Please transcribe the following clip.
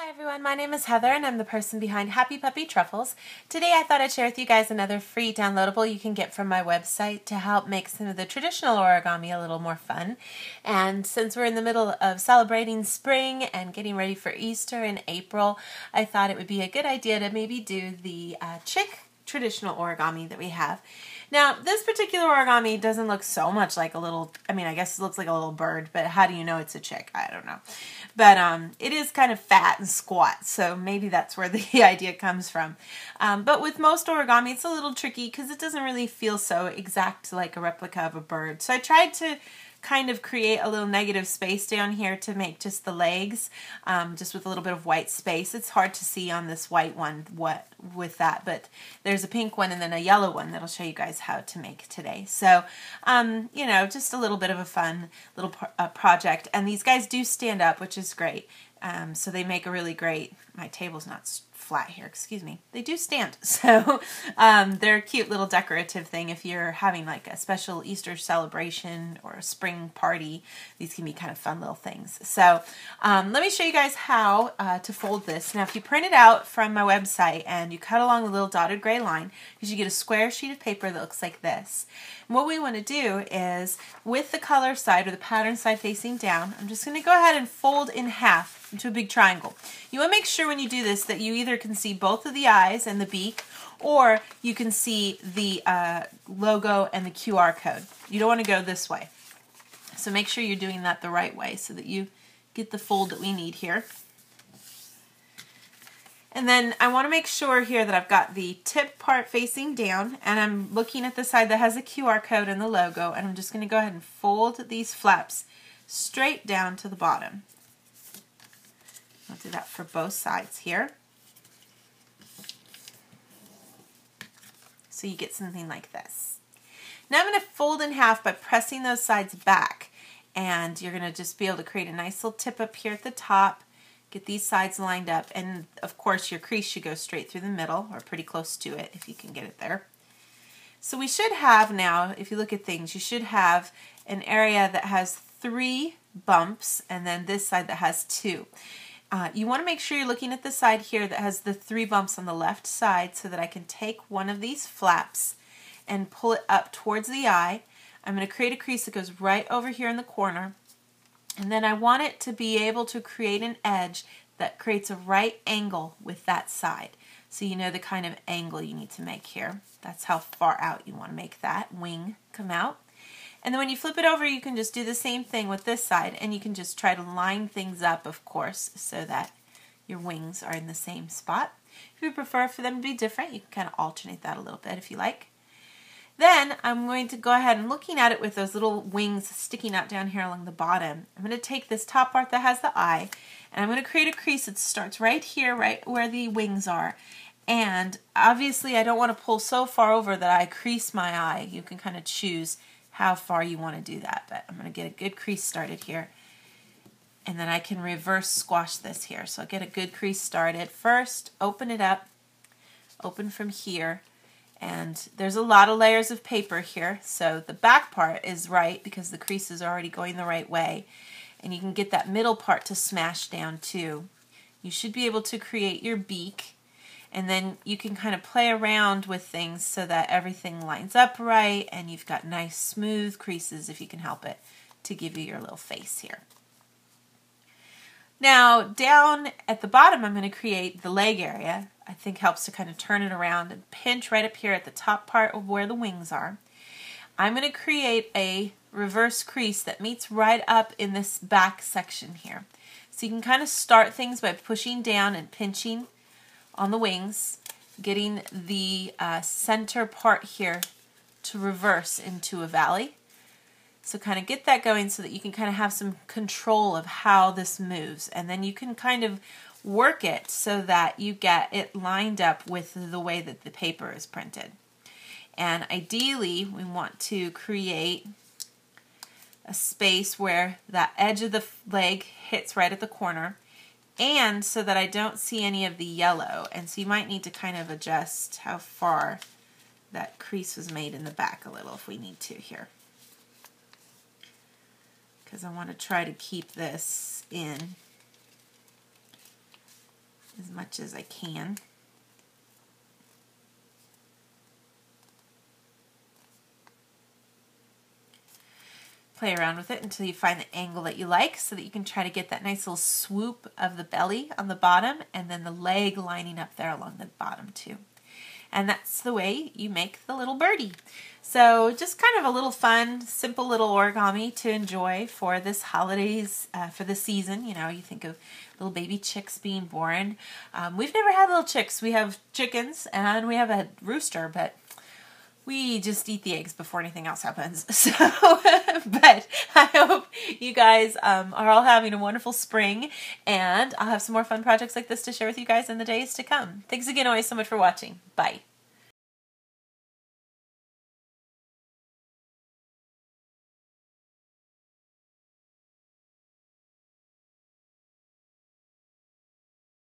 Hi everyone, my name is Heather and I'm the person behind Happy Puppy Truffles. Today I thought I'd share with you guys another free downloadable you can get from my website to help make some of the traditional origami a little more fun. And since we're in the middle of celebrating spring and getting ready for Easter in April, I thought it would be a good idea to maybe do the chick traditional origami that we have. Now, this particular origami doesn't look so much like a little, I guess it looks like a little bird, but how do you know it's a chick? I don't know. But it is kind of fat and squat, so maybe that's where the idea comes from. But with most origami, it's a little tricky because it doesn't really feel so exact like a replica of a bird. So I tried to kind of create a little negative space down here to make just the legs, just with a little bit of white space. It's hard to see on this white one what with that, but there's a pink one and then a yellow one that I'll show you guys how to make today. So, you know, just a little bit of a fun little project. And these guys do stand up, which is great. So they make a really great, my table's not flat here, excuse me. They do stand. So they're a cute little decorative thing if you're having like a special Easter celebration or a spring party. These can be kind of fun little things. So let me show you guys how to fold this. Now if you print it out from my website and you cut along the little dotted gray line, you should get a square sheet of paper that looks like this. And what we want to do is with the color side or the pattern side facing down, I'm just going to go ahead and fold in half into a big triangle. You want to make sure when you do this that you either can see both of the eyes and the beak, or you can see the logo and the QR code. You don't want to go this way. So make sure you're doing that the right way so that you get the fold that we need here. And then I want to make sure here that I've got the tip part facing down, and I'm looking at the side that has a QR code and the logo, and I'm just going to go ahead and fold these flaps straight down to the bottom. I'll do that for both sides here. So you get something like this. Now I'm going to fold in half by pressing those sides back, and you're going to just be able to create a nice little tip up here at the top. Get these sides lined up, and of course your crease should go straight through the middle, or pretty close to it if you can get it there. So we should have now, if you look at things, you should have an area that has 3 bumps, and then this side that has 2. You want to make sure you're looking at the side here that has the 3 bumps on the left side so that I can take one of these flaps and pull it up towards the eye. I'm going to create a crease that goes right over here in the corner. And then I want it to be able to create an edge that creates a right angle with that side. So you know the kind of angle you need to make here. That's how far out you want to make that wing come out. And then when you flip it over, you can just do the same thing with this side, and you can just try to line things up, of course, so that your wings are in the same spot. If you prefer for them to be different, you can kind of alternate that a little bit if you like. Then I'm going to go ahead and looking at it with those little wings sticking out down here along the bottom. I'm going to take this top part that has the eye, and I'm going to create a crease that starts right here, right where the wings are. And obviously I don't want to pull so far over that I crease my eye. You can kind of choose how far you want to do that, but I'm going to get a good crease started here. And then I can reverse squash this here. So I'll get a good crease started. First, open it up, open from here. And there's a lot of layers of paper here, so the back part is right because the crease is already going the right way. And you can get that middle part to smash down too. You should be able to create your beak, and then you can kind of play around with things so that everything lines up right and you've got nice smooth creases, if you can help it, to give you your little face here. Now down at the bottom I'm going to create the leg area. I think helps to kind of turn it around and pinch right up here at the top part of where the wings are. I'm going to create a reverse crease that meets right up in this back section here. So you can kind of start things by pushing down and pinching on the wings, getting the center part here to reverse into a valley. So kind of get that going so that you can kind of have some control of how this moves, and then you can kind of work it so that you get it lined up with the way that the paper is printed. And ideally we want to create a space where that edge of the leg hits right at the corner, and so that I don't see any of the yellow. And so you might need to kind of adjust how far that crease was made in the back a little if we need to here, because I want to try to keep this in as much as I can. Play around with it until you find the angle that you like so that you can try to get that nice little swoop of the belly on the bottom and then the leg lining up there along the bottom too. And that's the way you make the little birdie. So just kind of a little fun, simple little origami to enjoy for this holidays, for the season. You know, you think of little baby chicks being born. We've never had little chicks. We have chickens and we have a rooster, but we just eat the eggs before anything else happens. So, but I hope you guys are all having a wonderful spring, and I'll have some more fun projects like this to share with you guys in the days to come. Thanks again always so much for watching. Bye.